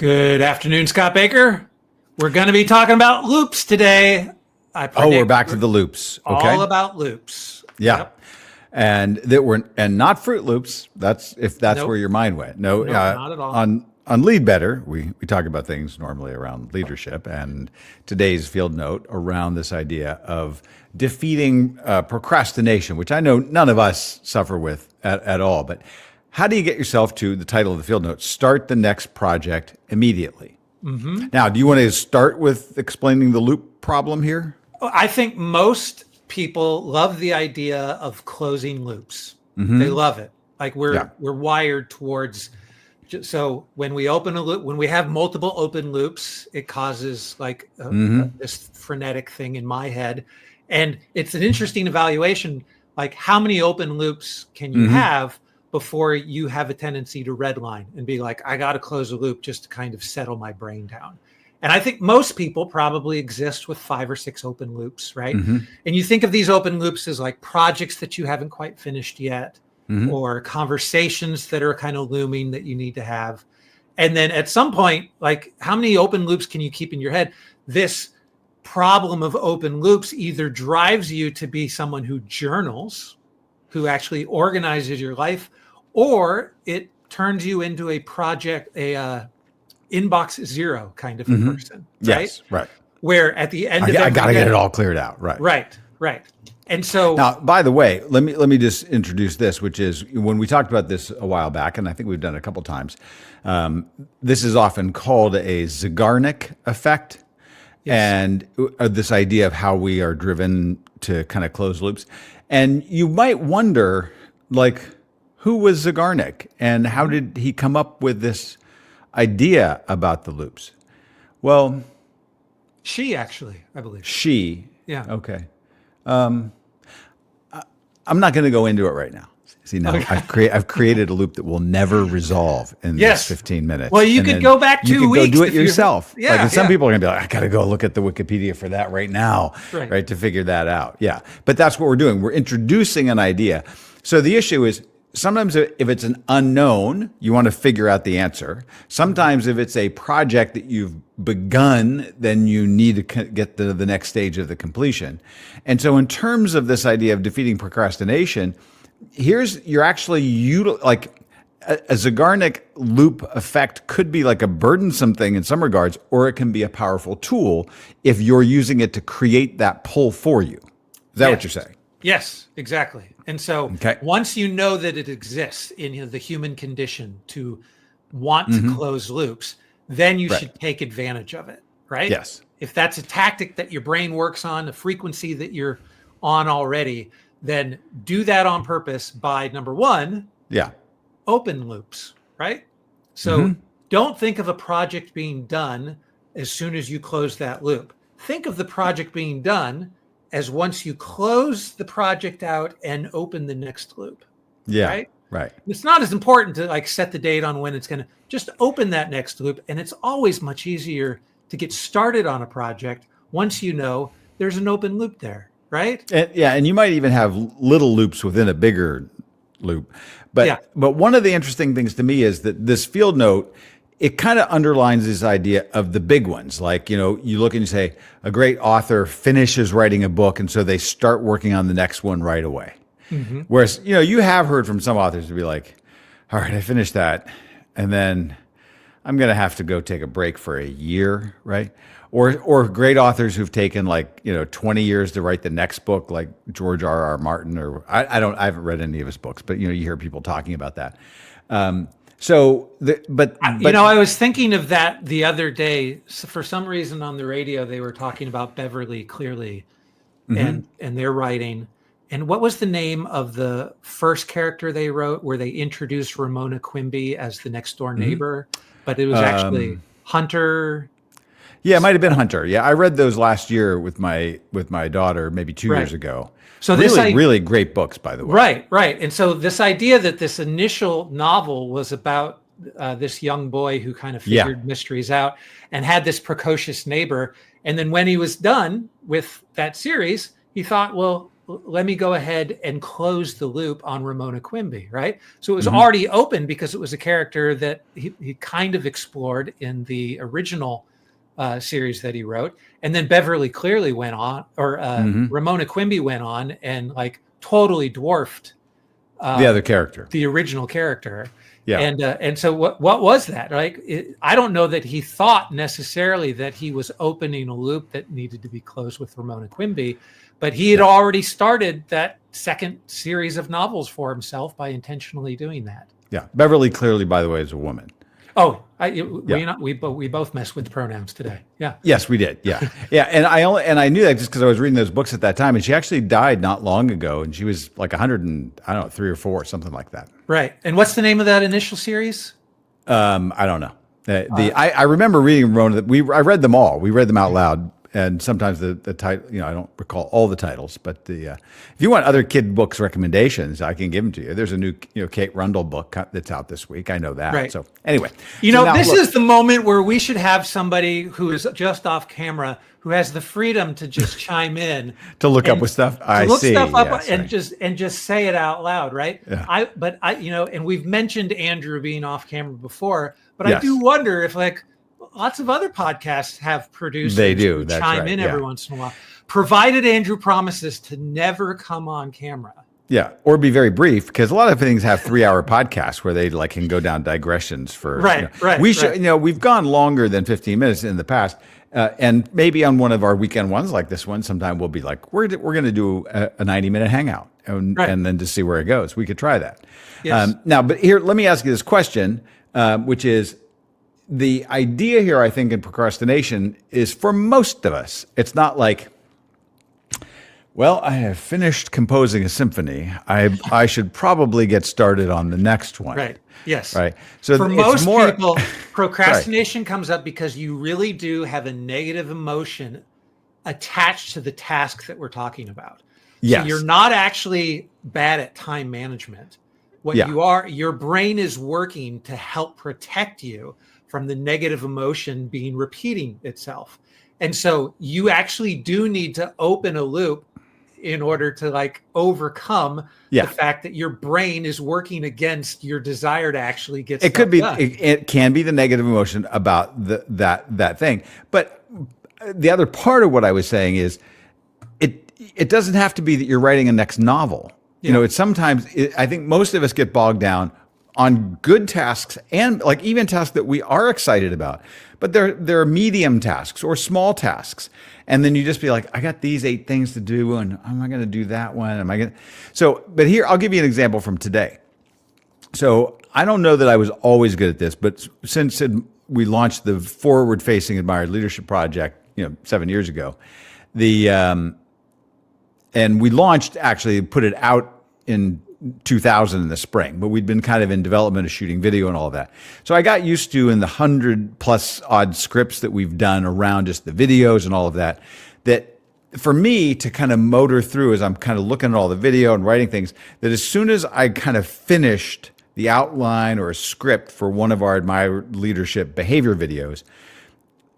Good afternoon, Scott Baker. We're going to be talking about loops today. We're back to the loops. Okay. All about loops. Yeah. Yep. And not Fruit Loops. That's Nope. where your mind went. No, not at all. On Lead Better, we talk about things normally around leadership, and today's field note around this idea of defeating procrastination, which I know none of us suffer with at all. But how do you get yourself to the title of the field note? Start the next project immediately. Mm-hmm. Now, do you want to start with explaining the loop problem here? I think most people love the idea of closing loops. Mm-hmm. They love it. Like we're wired towards. So when we open a loop, when we have multiple open loops, it causes like this frenetic thing in my head. And it's an interesting evaluation. Like how many open loops can you have before you have a tendency to redline and be like, I got to close a loop just to kind of settle my brain down. And I think most people probably exist with 5 or 6 open loops, right? Mm-hmm. And you think of these open loops as like projects that you haven't quite finished yet, or conversations that are kind of looming that you need to have. And then at some point, like how many open loops can you keep in your head? This problem of open loops either drives you to be someone who journals, who actually organizes your life, or it turns you into a project, inbox zero kind of a person, right? Yes, right. Where at the end of I got to get it all cleared out, right? Right. And so now, by the way, let me just introduce this, which is when we talked about this a while back, and I think we've done it a couple of times. This is often called a Zeigarnik effect, and this idea of how we are driven to kind of close loops. And you might wonder, like, who was Zeigarnik, and how did he come up with this idea about the loops? Well, she actually, I believe. She. Yeah. Okay. I'm not going to go into it right now. See, now I've created a loop that will never resolve in this 15 minutes. Well, you could go back 2 weeks. You could go do it yourself. Yeah. Like, some people are going to be like, I got to go look at the Wikipedia for that right now, right, to figure that out. Yeah. But that's what we're doing. We're introducing an idea. So the issue is, sometimes if it's an unknown, you want to figure out the answer. Sometimes if it's a project that you've begun, then you need to get to the next stage of the completion. And so in terms of this idea of defeating procrastination, you're actually like a Zeigarnik loop effect could be like a burdensome thing in some regards, or it can be a powerful tool if you're using it to create that pull for you. Is that what you're saying? Yes, exactly. And so once you know that it exists in the human condition to want to close loops, then you should take advantage of it, right? Yes. If that's a tactic that your brain works on, a frequency that you're on already, then do that on purpose by number 1, open loops, right? So don't think of a project being done as soon as you close that loop. Think of the project being done as once you close the project out and open the next loop. Yeah. Right. It's not as important to like set the date on when it's going to just open that next loop. And it's always much easier to get started on a project once you know there's an open loop there, right? And you might even have little loops within a bigger loop. But one of the interesting things to me is that this field note, it kind of underlines this idea of the big ones. Like, you look and you say, a great author finishes writing a book, and so they start working on the next one right away. Mm-hmm. Whereas, you have heard from some authors to be like, all right, I finished that, and then I'm going to have to go take a break for a year, right? Or great authors who've taken 20 years to write the next book, like George R.R. Martin, or I haven't read any of his books, but you hear people talking about that. I was thinking of that the other day. So for some reason on the radio, they were talking about Beverly Clearly and their writing. And what was the name of the first character they wrote where they introduced Ramona Quimby as the next door neighbor? But it was actually Hunter. Yeah, it might have been Hunter. Yeah, I read those last year with my daughter, maybe 2 years ago. So really great books, by the way. Right. And so this idea that this initial novel was about this young boy who kind of figured mysteries out and had this precocious neighbor. And then when he was done with that series, he thought, well, let me go ahead and close the loop on Ramona Quimby, right? So it was already open because it was a character that he kind of explored in the original series that he wrote. And then Beverly clearly went on, or Ramona Quimby went on and like totally dwarfed the other character, the original character. Yeah. And so what was that? Like, I don't know that he thought necessarily that he was opening a loop that needed to be closed with Ramona Quimby, but he had already started that second series of novels for himself by intentionally doing that. Yeah. Beverly clearly, by the way, is a woman. Oh, we both messed with pronouns today. Yeah. Yes, we did. Yeah. Yeah. And I knew that just because I was reading those books at that time, and she actually died not long ago, and she was like 3 or 4, something like that. Right. And what's the name of that initial series? I don't know. I remember reading Rona. I read them all. We read them out loud. And sometimes the title, I don't recall all the titles, but if you want other kid books recommendations, I can give them to you. There's a new, Kate Rundle book that's out this week. I know that. Right. So anyway, this is the moment where we should have somebody who is just off camera, who has the freedom to just chime in to look up with stuff. Stuff up and just say it out loud. Right. Yeah. And we've mentioned Andrew being off camera before, but I do wonder if lots of other podcasts have producers who chime in every once in a while, provided Andrew promises to never come on camera. Yeah, or be very brief, because a lot of things have 3-hour podcasts where they can go down digressions for. Right. We should, we've gone longer than 15 minutes in the past, and maybe on one of our weekend ones like this one, sometime we'll be like, we're going to do a 90-minute hangout, and then to see where it goes. We could try that. Yes. Now, but here, let me ask you this question, which is. The idea here, I think, in procrastination is for most of us, it's not like, well, I have finished composing a symphony. I should probably get started on the next one. Right. Yes. Right. So for most people, procrastination comes up because you really do have a negative emotion attached to the task that we're talking about. Yes. So you're not actually bad at time management. What you are, your brain is working to help protect you from the negative emotion repeating itself. And so you actually do need to open a loop in order to overcome the fact that your brain is working against your desire to actually get stuff done. It can be the negative emotion about that thing. But the other part of what I was saying is it doesn't have to be that you're writing a next novel. It's sometimes, I think most of us get bogged down on good tasks and even tasks that we are excited about, but they're medium tasks or small tasks. And then you just be like, I got these 8 things to do, and am I going to do that one? But here, I'll give you an example from today. So I don't know that I was always good at this, but since we launched the forward-facing admired leadership project, 7 years ago, and we launched, actually put it out in 2000 in the spring, but we'd been kind of in development of shooting video and all of that. So I got used to, in the 100+ odd scripts that we've done around just the videos and all of that, that for me to kind of motor through as I'm kind of looking at all the video and writing things, that as soon as I kind of finished the outline or a script for one of our admired leadership behavior videos,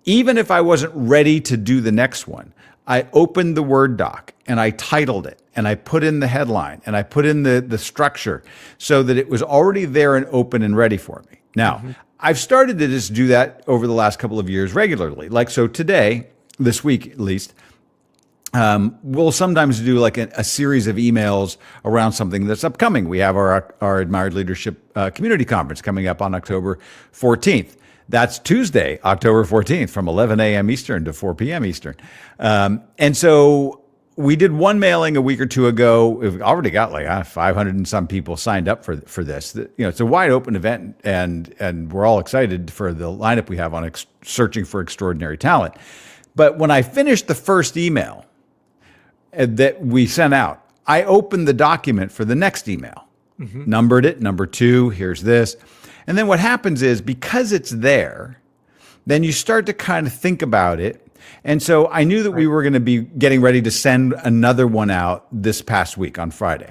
even if I wasn't ready to do the next one, I opened the Word doc and I titled it and I put in the headline and I put in the structure so that it was already there and open and ready for me. Now, I've started to just do that over the last couple of years regularly. So today, this week at least, we'll sometimes do a series of emails around something that's upcoming. We have our Admired Leadership Community Conference coming up on October 14th. That's Tuesday, October 14th, from 11 a.m. Eastern to 4 p.m. Eastern. And so we did one mailing a week or two ago. We've already got 500 and some people signed up for this. It's a wide open event, and we're all excited for the lineup we have on searching for extraordinary talent. But when I finished the first email that we sent out, I opened the document for the next email, numbered it, number 2, here's this. And then what happens is, because it's there, then you start to kind of think about it. And so I knew that we were going to be getting ready to send another one out this past week on Friday.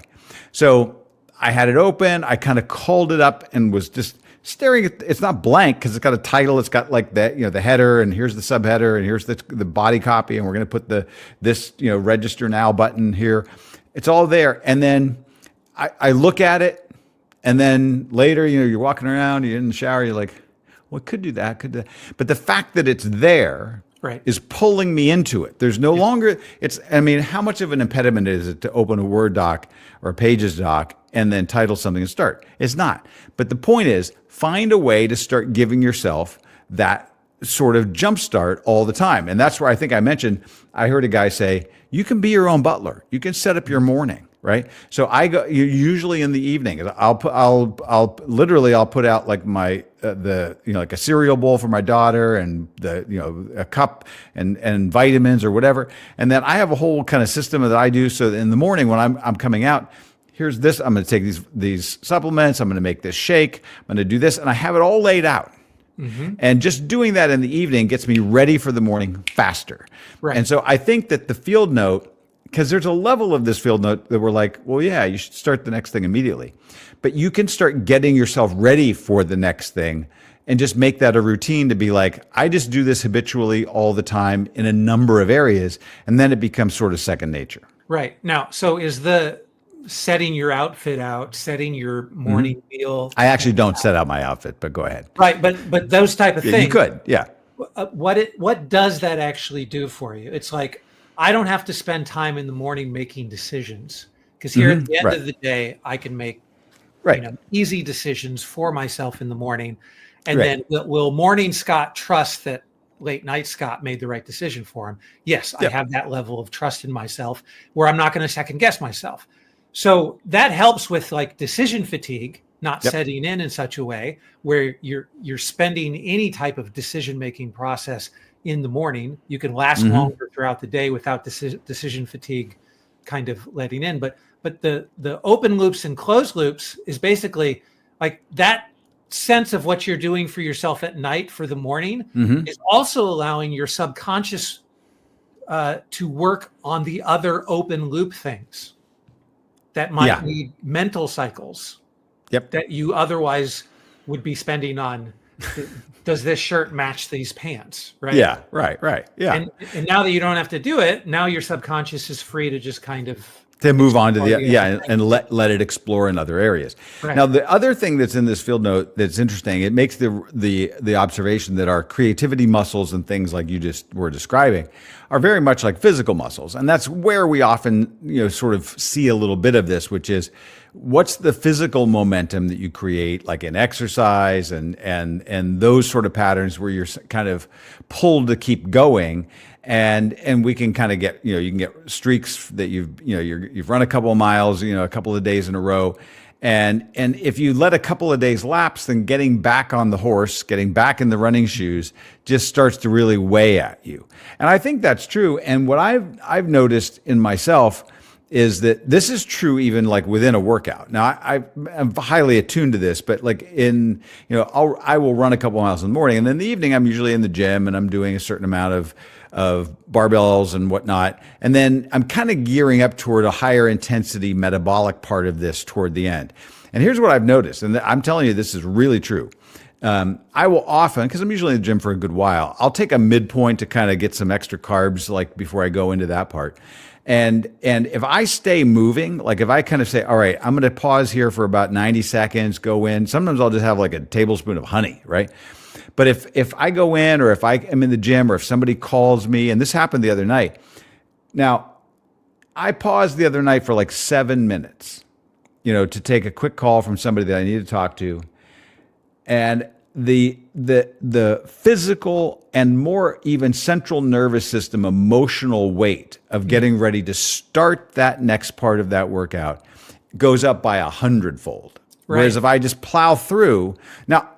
So I had it open. I kind of called it up and was just staring at, it's not blank because it's got a title. It's got the header, and here's the subheader, and here's the body copy. And we're going to put this register now button here. It's all there. And then I look at it, and then later, you're walking around, you're in the shower, you're like, well, could do that, could do that. But the fact that it's there is pulling me into it. There's no longer, how much of an impediment is it to open a Word doc or a Pages doc and then title something and start? It's not. But the point is, find a way to start giving yourself that sort of jumpstart all the time. And that's where I think I mentioned, I heard a guy say, you can be your own butler. You can set up your morning, right? So I go usually in the evening. I'll put out like my like a cereal bowl for my daughter and a cup and vitamins or whatever. And then I have a whole kind of system that I do. So in the morning when I'm coming out, here's this. I'm going to take these supplements. I'm going to make this shake. I'm going to do this, and I have it all laid out. Mm-hmm. And just doing that in the evening gets me ready for the morning faster. Right. And so I think that the field note, because there's a level of this field note that we're like, well, yeah, you should start the next thing immediately. But you can start getting yourself ready for the next thing and just make that a routine to be like, I just do this habitually all the time in a number of areas. And then it becomes sort of second nature. Right. Now, so is the setting your outfit out, setting your morning meal. I actually don't set out my outfit, but go ahead. Right, but those type of things. You could, yeah. What does that actually do for you? It's like, I don't have to spend time in the morning making decisions, because here at the end of the day, I can make easy decisions for myself in the morning. And then will morning Scott trust that late night Scott made the right decision for him? Yes, I have that level of trust in myself where I'm not going to second guess myself. So that helps with like decision fatigue, not setting in such a way where you're spending any type of decision-making process in the morning. You can last longer throughout the day without decision fatigue kind of letting in. But the open loops and closed loops is basically like that sense of what you're doing for yourself at night for the morning is also allowing your subconscious to work on the other open loop things that might need mental cycles that you otherwise would be spending on. Does this shirt match these pants? Right. Yeah. Right. Yeah. And now that you don't have to do it, now your subconscious is free to just kind of move on to and let it explore in other areas. Right. Now, the other thing that's in this field note that's interesting, it makes the observation that our creativity muscles and things like you just were describing are very much like physical muscles. And that's where we often, sort of see a little bit of this, which is what's the physical momentum that you create, like in exercise and those sort of patterns where you're kind of pulled to keep going. And we can kind of get, you can get streaks that you've run a couple of miles, a couple of days in a row. And if you let a couple of days lapse, then getting back on the horse, getting back in the running shoes just starts to really weigh at you. And I think that's true. And what I've noticed in myself is that this is true even like within a workout. Now I'm highly attuned to this, but like I will run a couple of miles in the morning, and then in the evening I'm usually in the gym and I'm doing a certain amount of barbells and whatnot. And then I'm kind of gearing up toward a higher intensity metabolic part of this toward the end. And here's what I've noticed, and I'm telling you, this is really true. I will often, because I'm usually in the gym for a good while, I'll take a midpoint to kind of get some extra carbs, like before I go into that part. And if I stay moving, like if I kind of say, all right, I'm going to pause here for about 90 seconds, go in. Sometimes I'll just have like a tablespoon of honey, right? But if I go in, or if I am in the gym, or if somebody calls me, and this happened the other night. Now, I paused the other night for like 7 minutes, to take a quick call from somebody that I need to talk to. And the physical and more even central nervous system emotional weight of getting ready to start that next part of that workout goes up by 100-fold. Right. Whereas if I just plow through, now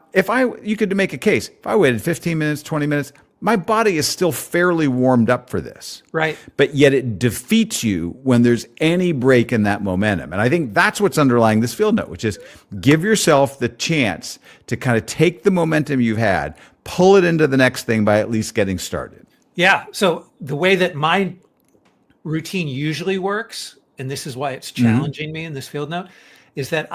you could make a case, if I waited 15 minutes, 20 minutes, my body is still fairly warmed up for this. Right. But yet it defeats you when there's any break in that momentum. And I think that's what's underlying this field note, which is give yourself the chance to kind of take the momentum you've had, pull it into the next thing by at least getting started. Yeah. So the way that my routine usually works, and this is why it's challenging me in this field note, is that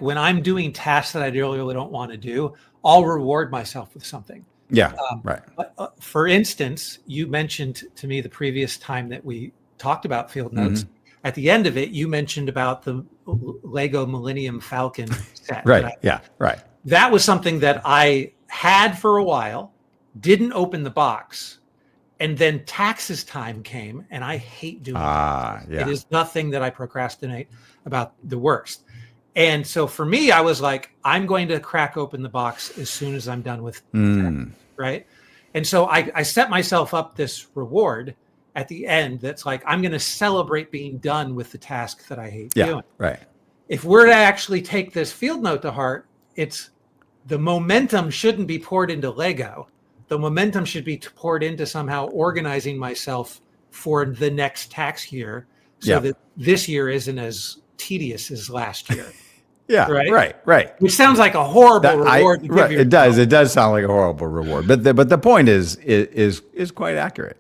when I'm doing tasks that I really don't want to do, I'll reward myself with something. Yeah, right. For instance, you mentioned to me the previous time that we talked about field notes at the end of it, you mentioned about the Lego Millennium Falcon set. Right. Yeah. Right. That was something that I had for a while, didn't open the box, and then taxes time came, and I hate doing that. Yeah. It is nothing that I procrastinate about the worst. And so for me, I was like, I'm going to crack open the box as soon as I'm done with taxes, right? And so I set myself up this reward at the end that's like, I'm going to celebrate being done with the task that I hate doing. Right. If we're to actually take this field note to heart, it's the momentum shouldn't be poured into Lego. The momentum should be poured into somehow organizing myself for the next tax year so that this year isn't as tedious as last year. Yeah, right. Which sounds like a horrible reward. It does. It does sound like a horrible reward, but the point is quite accurate.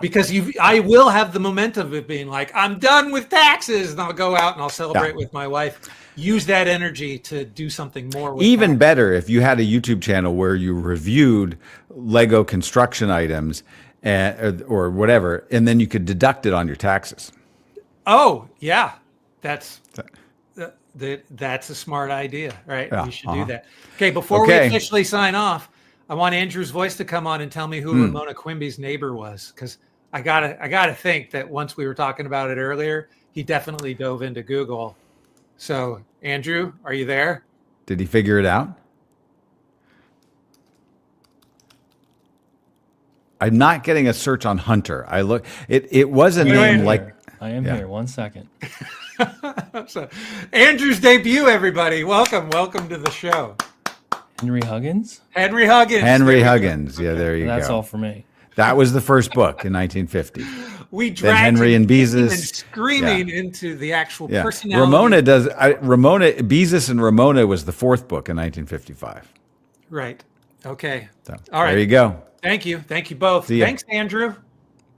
Because I will have the momentum of being like, I'm done with taxes, and I'll go out and I'll celebrate with my wife. Use that energy to do something more. With Even better if you had a YouTube channel where you reviewed Lego construction items or whatever, and then you could deduct it on your taxes. Oh yeah, that's a smart idea, right? We should do that. Okay, before we officially sign off, I want Andrew's voice to come on and tell me who Ramona Quimby's neighbor was, because I gotta think that once we were talking about it earlier, he definitely dove into Google. So, Andrew, are you there? Did he figure it out? I'm not getting a search on Hunter. I look. It was a name like. I am here. 1 second. So, Andrew's debut, everybody. Welcome to the show. Henry Huggins. Henry Huggins. Yeah, there you go. That's all for me. That was the first book in 1950. We dragged Henry and Beezus and screaming into the actual personality. Ramona Beezus and Ramona was the fourth book in 1955. Right. Okay. So, all right. There you go. Thank you both. Thanks, Andrew.